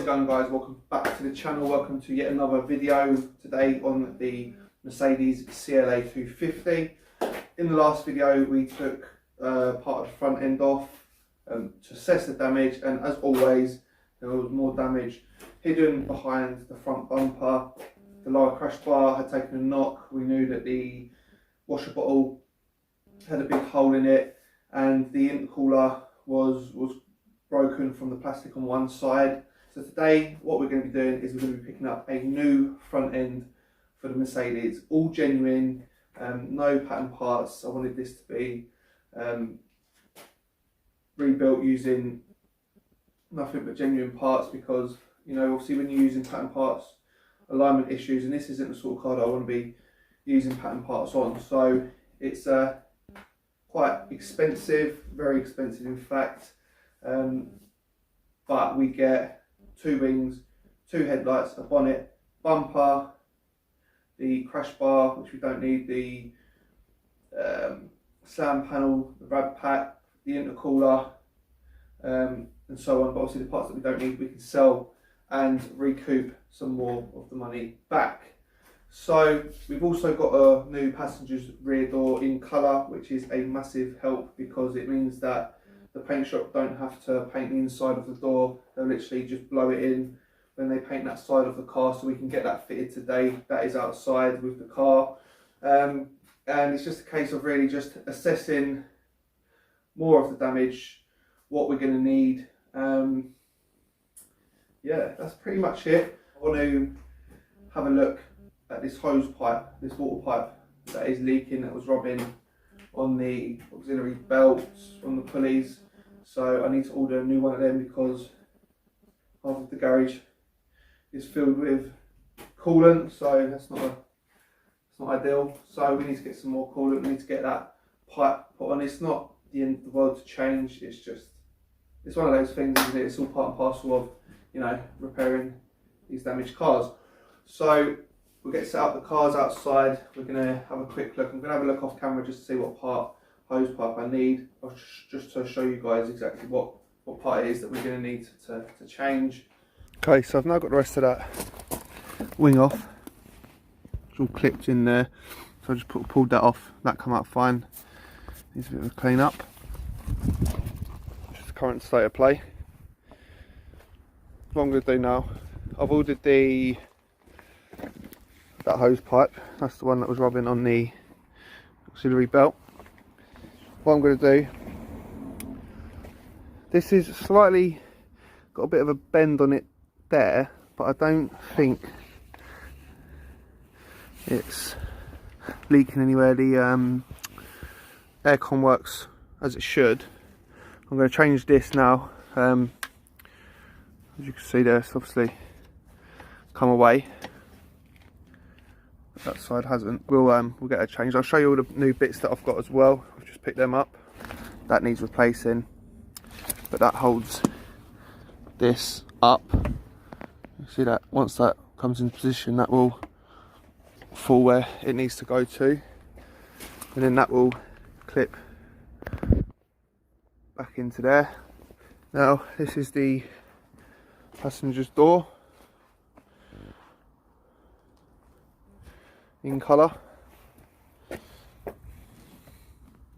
going, guys? Welcome back to the channel. Welcome to yet another video today on the Mercedes CLA 250. In the last video we took part of the front end off to assess the damage, and as always there was more damage hidden behind the front bumper. The lower crash bar had taken a knock. We knew that the washer bottle had a big hole in it, and the intercooler was broken from the plastic on one side. So today what we're going to be doing is we're going to be picking up a new front end for the Mercedes, all genuine, no pattern parts. I wanted this to be rebuilt using nothing but genuine parts, because you know, obviously when you're using pattern parts, alignment issues, and this isn't the sort of car that I want to be using pattern parts on. So it's quite expensive, very expensive in fact. But we get two wings, two headlights, a bonnet, bumper, the crash bar, which we don't need, the slam panel, the rad pack, the intercooler, and so on. But obviously the parts that we don't need we can sell and recoup some more of the money back. So we've also got a new passenger's rear door in colour, which is a massive help, because it means that the paint shop don't have to paint the inside of the door. They'll literally just blow it in when they paint that side of the car, so we can get that fitted today. That is outside with the car, and it's just a case of really just assessing more of the damage, what we're going to need. Yeah, that's pretty much it. I want to have a look at this hose pipe, this water pipe that is leaking, that was rubbing on the auxiliary belts from the pulleys. So I need to order a new one of them, because half of the garage is filled with coolant, so that's not ideal. So we need to get some more coolant. We need to get that pipe put on. It's not the end of the world to change, it's one of those things, isn't it? It's all part and parcel of, you know, repairing these damaged cars. So we'll get set up the cars outside. We're going to have a quick look. I'm going to have a look off camera just to see what part hose pipe I need, just to show you guys exactly what part it is that we're going to need to change. Okay, so I've now got the rest of that wing off. It's all clipped in there, so I just pulled that off. That come out fine. Needs a bit of a clean up. Just the current state of play. What I'm going to do now, I've ordered that hose pipe. That's the one that was rubbing on the auxiliary belt. What I'm going to do, this is slightly got a bit of a bend on it there, but I don't think it's leaking anywhere. The aircon works as it should. I'm going to change this now. As you can see there, it's obviously come away. That side hasn't. We'll get it changed. I'll show you all the new bits that I've got as well. I've just picked them up. That needs replacing, but that holds this up. You see that once that comes in position, that will fall where it needs to go to, and then that will clip back into there. Now this is the passenger's door in colour.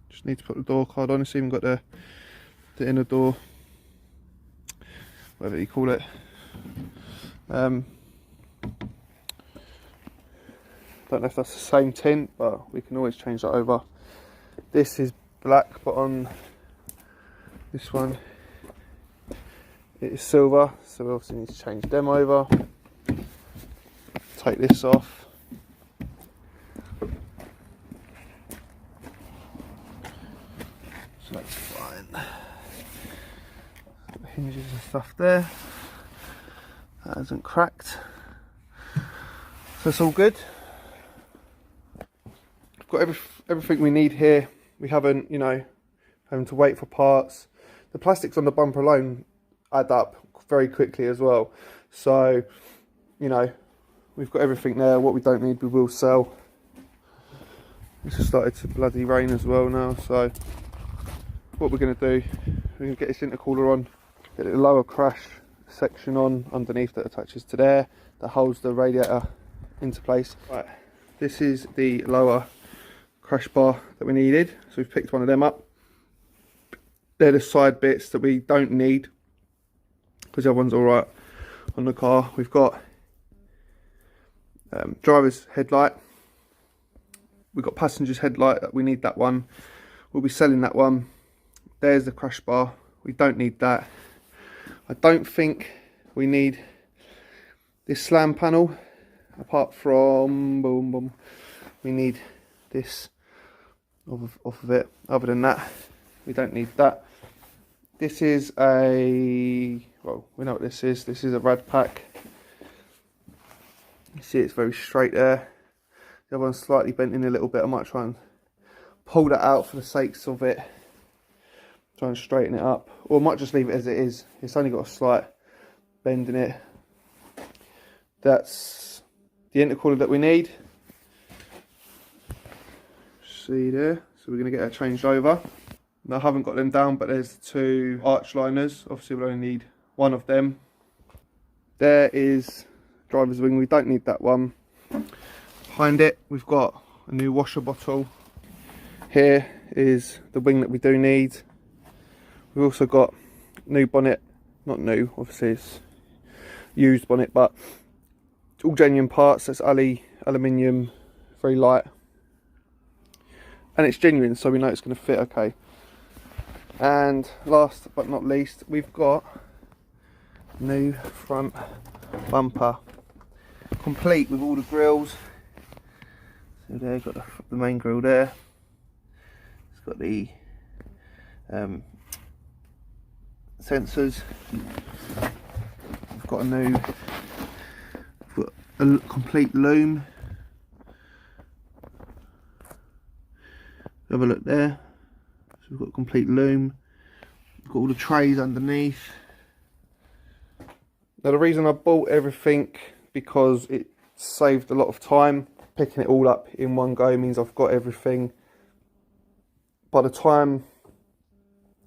Just need to put the door card on. It's even got the inner door, whatever you call it. Don't know if that's the same tint, but we can always change that over. This is black, but on this one it is silver, so we obviously need to change them over. Take this off. So that's fine. The hinges and stuff there. That hasn't cracked. So it's all good. We've got everything we need here. We haven't, you know, having to wait for parts. The plastics on the bumper alone add up very quickly as well. So, you know, we've got everything there. What we don't need we will sell. It's just started to bloody rain as well now, so what we're going to do, we're going to get this intercooler on, get the lower crash section on underneath that attaches to there, that holds the radiator into place. Right, this is the lower crash bar that we needed, so we've picked one of them up. They're the side bits that we don't need because the other one's all right on the car. We've got driver's headlight, we've got passenger's headlight, we need that one, we'll be selling that one. There's the crash bar, we don't need that. I don't think we need this slam panel, apart from we need this off of it. Other than that, we don't need that. This is a, well, we know what this is. This is a rad pack. You see it's very straight there. The other one's slightly bent in a little bit. I might try and pull that out for the sakes of it. Try and straighten it up. Or I might just leave it as it is. It's only got a slight bend in it. That's the intercooler that we need. See there. So we're going to get that changed over. And I haven't got them down, but there's the two arch liners. Obviously we'll only need one of them. There is driver's wing, we don't need that one. Behind it we've got a new washer bottle. Here is the wing that we do need. We've also got new bonnet, not new, obviously it's used bonnet, but all genuine parts. That's aluminium, very light, and it's genuine, so we know it's going to fit okay. And last but not least, we've got new front bumper, complete with all the grills. So there, got the main grill there. It's got the sensors. We've got a complete loom. Have a look there. So we've got a complete loom. We've got all the trays underneath. Now the reason I bought everything, because it saved a lot of time. Picking it all up in one go means I've got everything. By the time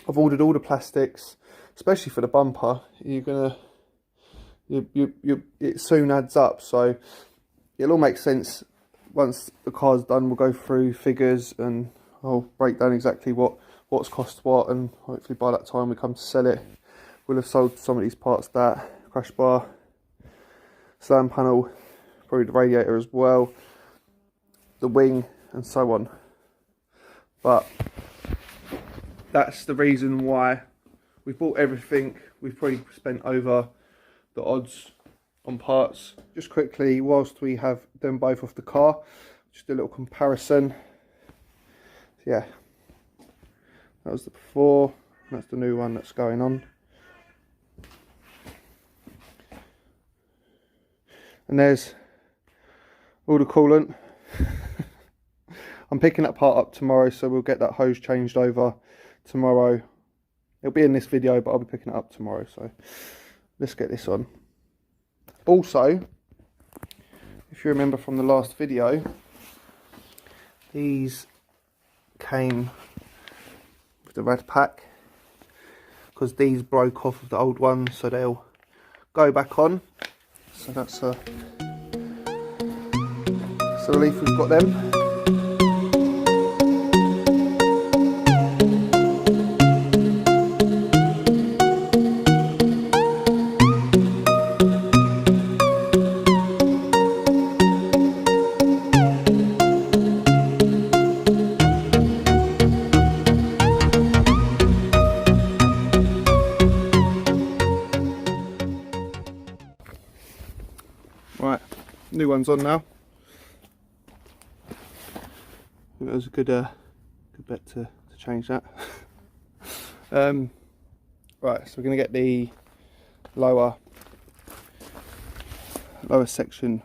I've ordered all the plastics, especially for the bumper, it soon adds up. So it'll all make sense once the car's done. We'll go through figures and I'll break down exactly what's cost what, and hopefully by that time we come to sell it, we'll have sold some of these parts, that crash bar, slam panel, probably the radiator as well, the wing and so on. But that's the reason why we've bought everything. We've probably spent over the odds on parts. Just quickly, whilst we have them both off the car, just a little comparison. So yeah, that was the before, that's the new one that's going on. And there's all the coolant. I'm picking that part up tomorrow, so we'll get that hose changed over tomorrow. It'll be in this video, but I'll be picking it up tomorrow, so let's get this on. Also, if you remember from the last video, these came with the rad pack, because these broke off of the old ones, so they'll go back on. So that's a relief we've got them. Right, new one's on now. It was a good bet to change that. Right, so we're going to get the lower section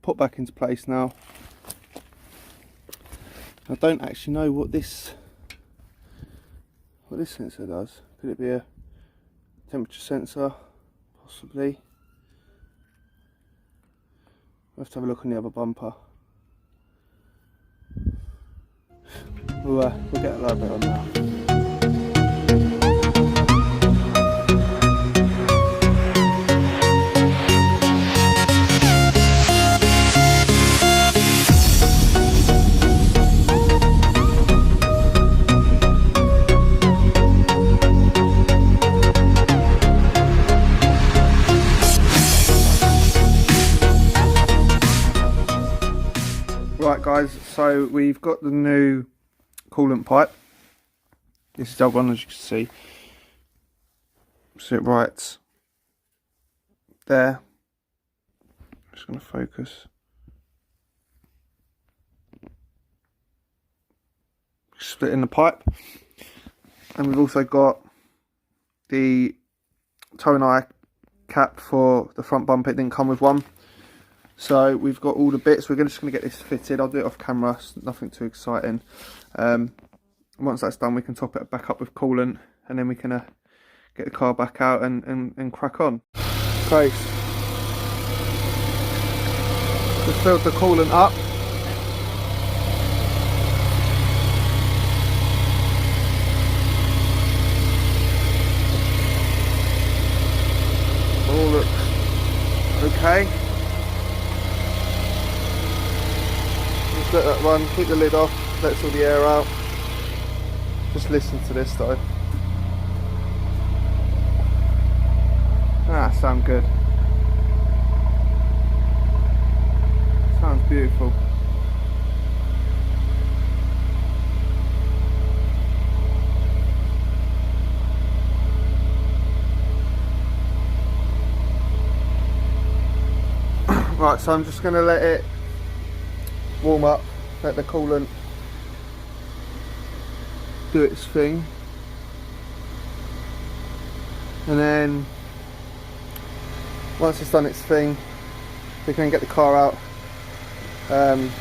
put back into place now. I don't actually know what this sensor does. Could it be a temperature sensor? Possibly. We'll have to have a look on the other bumper. We'll get a little bit on now. guys, so we've got the new coolant pipe. This is the old one, as you can see. So it right there. Just going to focus. Split in the pipe. And we've also got the toe and eye cap for the front bumper. It didn't come with one. So we've got all the bits. We're just going to get this fitted. I'll do it off camera, it's nothing too exciting. Once that's done, we can top it back up with coolant, and then we can get the car back out and crack on. Okay, just filled the coolant up. All looks okay. Just let that run, keep the lid off, lets all the air out. Just listen to this though. Ah, sound good. Sounds beautiful. Right, so I'm just going to let it warm up, let the coolant do its thing, and then once it's done its thing, we can get the car out and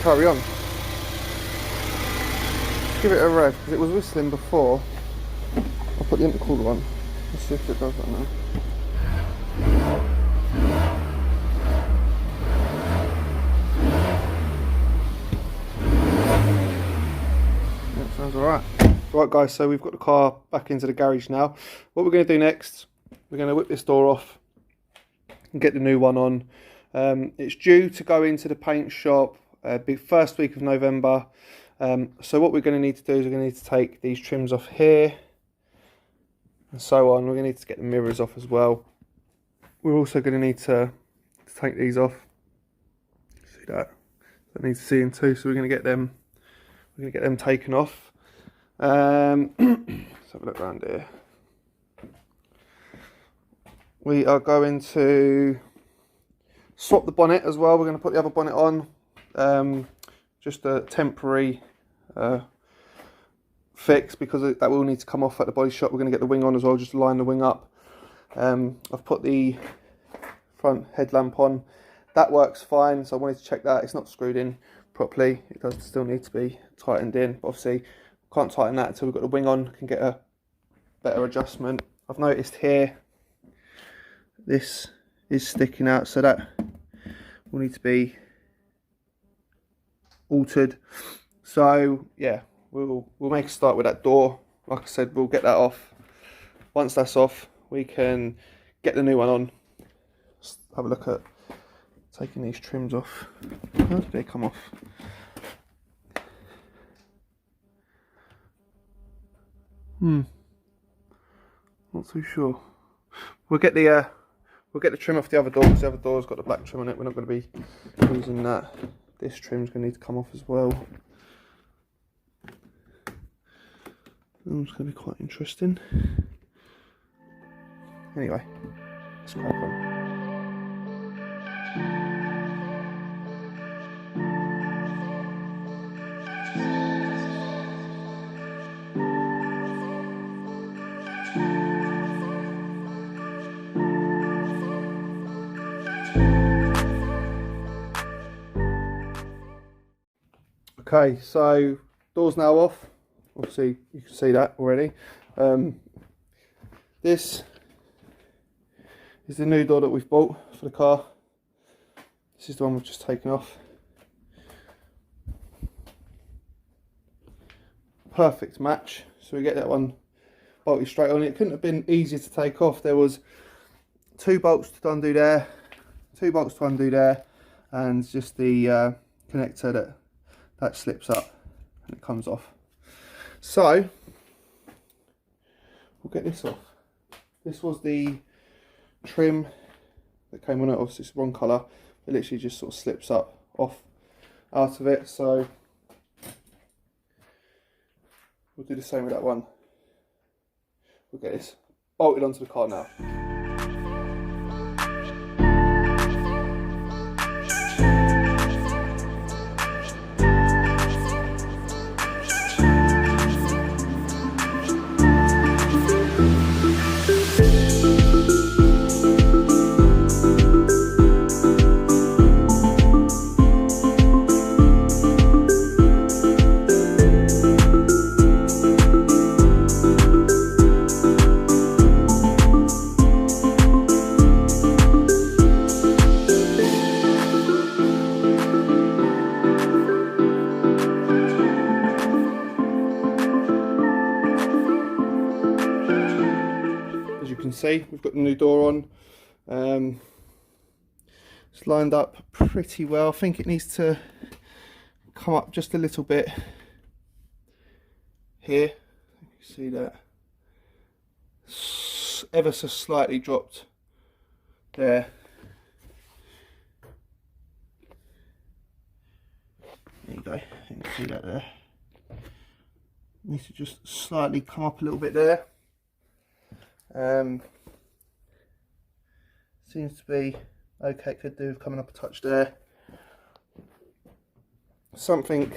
carry on. Let's give it a rev, because it was whistling before. I'll put the intercooler on. Let's see if it does that now. That sounds alright. Right guys, so we've got the car back into the garage now. What we're going to do next, we're going to whip this door off and get the new one on. It's due to go into the paint shop first week of November. So what we're going to need to do is we're going to need to take these trims off here and so on. We're going to need to get the mirrors off as well. We're also going to need to take these off. See that? I need to see them too, so we're going to get them. We're going to get them taken off. Let's have a look around here. We are going to swap the bonnet as well. We're going to put the other bonnet on. Just a temporary fix, because that will need to come off at the body shop. We're going to get the wing on as well, just to line the wing up. I've put the front headlamp on. That works fine, so I wanted to check that. It's not screwed in properly. It does still need to be tightened in, but obviously can't tighten that until we've got the wing on. Can get a better adjustment. I've noticed here this is sticking out, so that will need to be altered. So yeah, we'll make a start with that door. Like I said, we'll get that off. Once that's off, we can get the new one on. Let's have a look at taking these trims off. How did they come off? Not too sure. We'll get the trim off the other door, because the other door's got the black trim on it. We're not going to be using that. This trim's going to need to come off as well. It's going to be quite interesting. Anyway, let's crack on. Okay, so door's now off. Obviously, you can see that already. This is the new door that we've bought for the car. This is the one we've just taken off. Perfect match. So we get that one bolted straight on. It couldn't have been easier to take off. There was 2 bolts to undo there, 2 bolts to undo there, and just the connector that slips up and it comes off. So we'll get this off. This was the trim that came on it. Obviously it's the wrong colour. it literally just sort of slips up off out of it. So we'll do the same with that one. We'll get this bolted onto the car now. See, we've got the new door on. It's lined up pretty well. I think it needs to come up just a little bit here. You can see that ever so slightly dropped there. There you go, you can see that there. Needs to just slightly come up a little bit there. Seems to be okay, could do with coming up a touch there. Something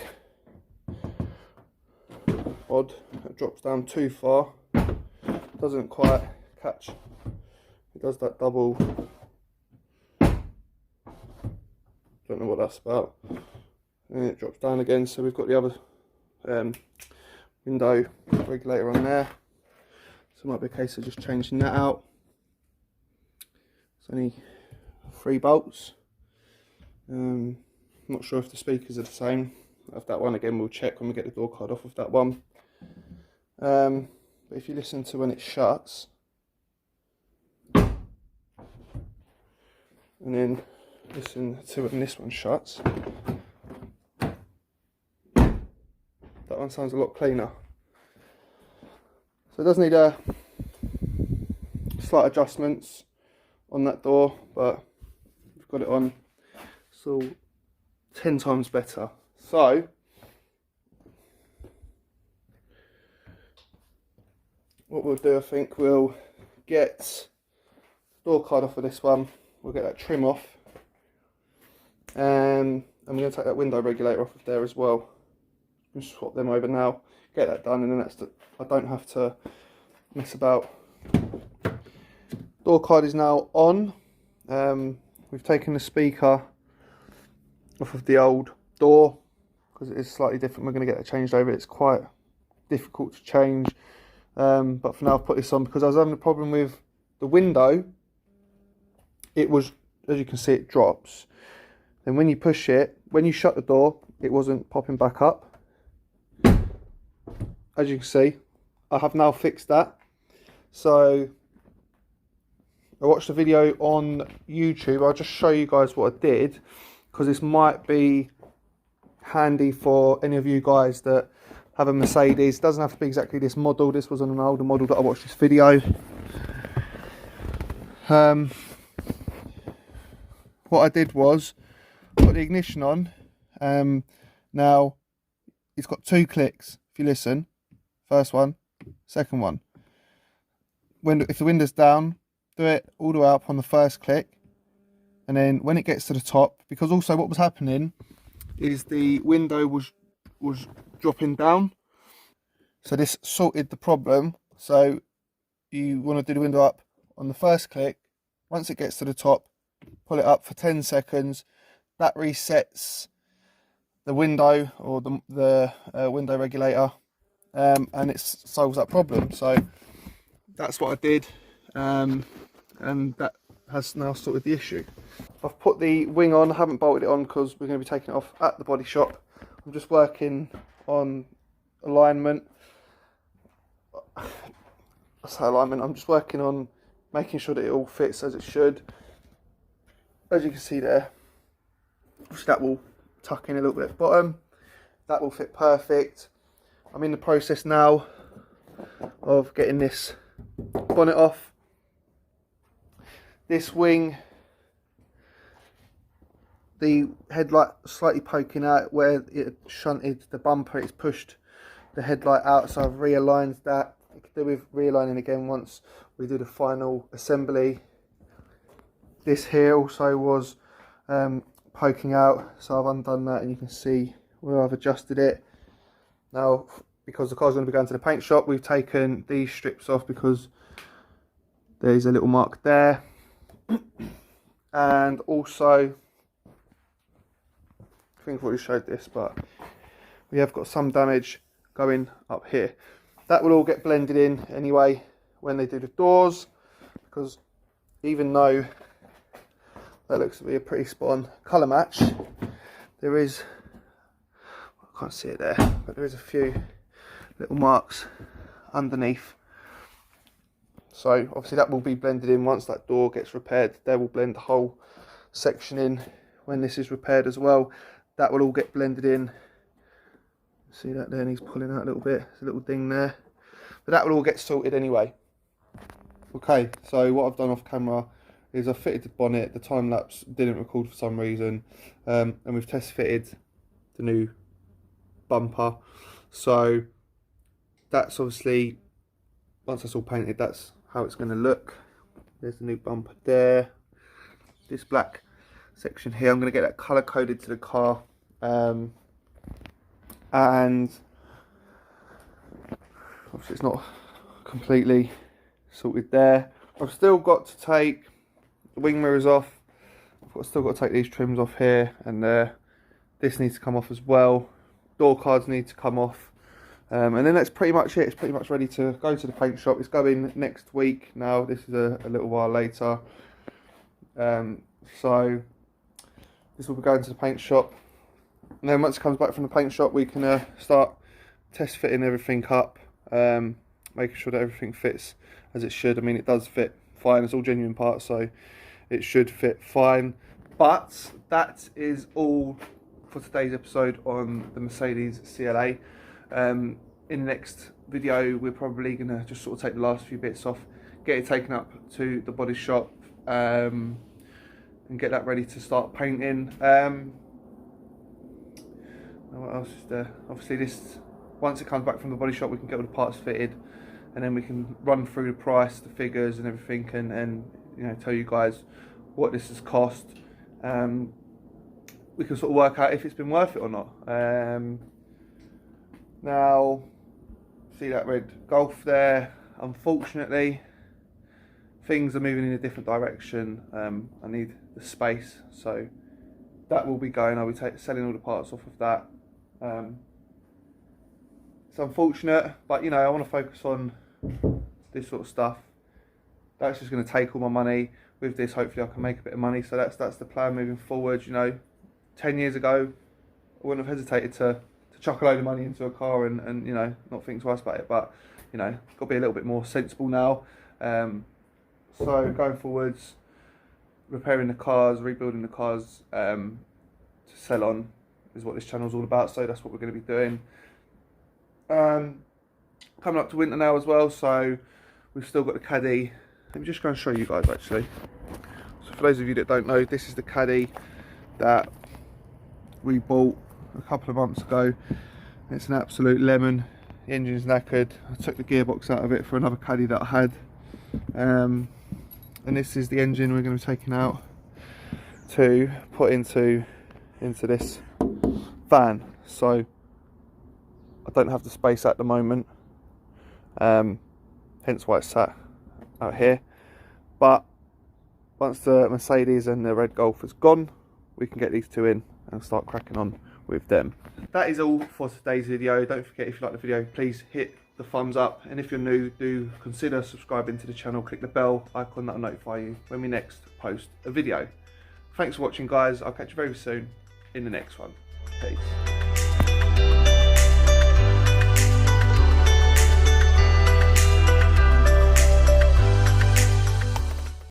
odd that drops down too far, doesn't quite catch, it does that double, don't know what that's about, and it drops down again. So we've got the other window regulator on there. So it might be a case of just changing that out. It's only 3 bolts. Not sure if the speakers are the same. Of that one again, we'll check when we get the door card off of that one. But if you listen to when it shuts, and then listen to when this one shuts, that one sounds a lot cleaner. So it does need slight adjustments on that door, but we've got it on. It's all 10 times better. So what we'll do, I think we'll get the door card off of this one. We'll get that trim off, and I'm going to take that window regulator off of there as well. We'll swap them over now, get that done, and then I don't have to mess about. Door card is now on. We've taken the speaker off of the old door because it is slightly different. We're going to get it changed over. It's quite difficult to change, but for now I've put this on because I was having a problem with the window. It was, as you can see, it drops. Then when you push it, when you shut the door, it wasn't popping back up. As you can see, I have now fixed that. So I watched a video on YouTube. I'll just show you guys what I did, because this might be handy for any of you guys that have a Mercedes. It doesn't have to be exactly this model. This was on an older model that I watched this video. What I did was put the ignition on. Now it's got 2 clicks. If you listen, first one, second one. If the window's down, do it all the way up on the first click, and then when it gets to the top, because also what was happening is the window was dropping down, so this sorted the problem. So you want to do the window up on the first click. Once it gets to the top, pull it up for 10 seconds. That resets the window, or the window regulator, and it solves that problem. So that's what I did, and that has now sorted the issue. I've put the wing on. I haven't bolted it on because we're going to be taking it off at the body shop. I'm just working on alignment. I say alignment, I'm just working on making sure that it all fits as it should. As you can see there, that will tuck in a little bit at the bottom. That will fit perfect. I'm in the process now of getting this bonnet off. This wing the headlight slightly poking out where it shunted the bumper. It's pushed the headlight out, so I've realigned that. I could do with realigning again once we do the final assembly. This here also was poking out, so I've undone that, and you can see where I've adjusted it. Now, because the car's going to be going to the paint shop, we've taken these strips off because there's a little mark there. And also, I think I've already showed this, but we have got some damage going up here. That will all get blended in anyway when they do the doors, because even though that looks to be a pretty spot on colour match, there is, I can't see it there, but there is a few little marks underneath. So obviously that will be blended in once that door gets repaired. They will blend the whole section in when this is repaired as well. That will all get blended in. See that there, and he's pulling out a little bit. There's a little ding there. But that will all get sorted anyway. Okay, so what I've done off camera is I've fitted the bonnet. The time lapse didn't record for some reason. And we've test fitted the new bumper. So that's obviously, once that's all painted, that's how it's going to look. There's the new bumper there. This black section here, I'm going to get that colour coded to the car. And obviously it's not completely sorted there. I've still got to take the wing mirrors off. Still got to take these trims off here and there. This needs to come off as well. Door cards need to come off. And then that's pretty much it. It's pretty much ready to go to the paint shop. It's going next week now. This is a little while later. So this will be going to the paint shop. And then once it comes back from the paint shop, we can start test fitting everything up. Making sure that everything fits as it should. I mean, it does fit fine. It's all genuine parts, so it should fit fine. But that is all for today's episode on the Mercedes CLA. In the next video, we're probably going to just sort of take the last few bits off, get it taken up to the body shop, and get that ready to start painting. What else is there? Obviously this, once it comes back from the body shop, we can get all the parts fitted, and then we can run through the price, the figures and everything, and you know, tell you guys what this has cost. We can sort of work out if it's been worth it or not. Now, see that red Golf there? Unfortunately, things are moving in a different direction. I need the space, so that will be going. I'll be selling all the parts off of that. It's unfortunate, but you know, I want to focus on this sort of stuff. That's just going to take all my money. With this, hopefully I can make a bit of money. So that's the plan moving forward. You know, 10 years ago, I wouldn't have hesitated to chuck a load of money into a car and you know, not think twice about it. But you know, got to be a little bit more sensible now. So going forwards, repairing the cars, rebuilding the cars to sell on is what this channel is all about. So that's what we're going to be doing. Coming up to winter now as well, so we've still got the caddy. Let me just go and show you guys actually. So for those of you that don't know, this is the caddy that we bought a couple of months ago. It's an absolute lemon. The engine's knackered. I took the gearbox out of it for another caddy that I had. And this is the engine we're going to be taking out to put into this van. So I don't have the space at the moment, hence why it's sat out here. But once the Mercedes and the red Golf is gone, we can get these two in and start cracking on with them. That is all for today's video. Don't forget, if you like the video, please hit the thumbs up, and if you're new, do consider subscribing to the channel. Click the bell icon, that will notify you when we next post a video. Thanks for watching guys. I'll catch you very soon in the next one. Peace.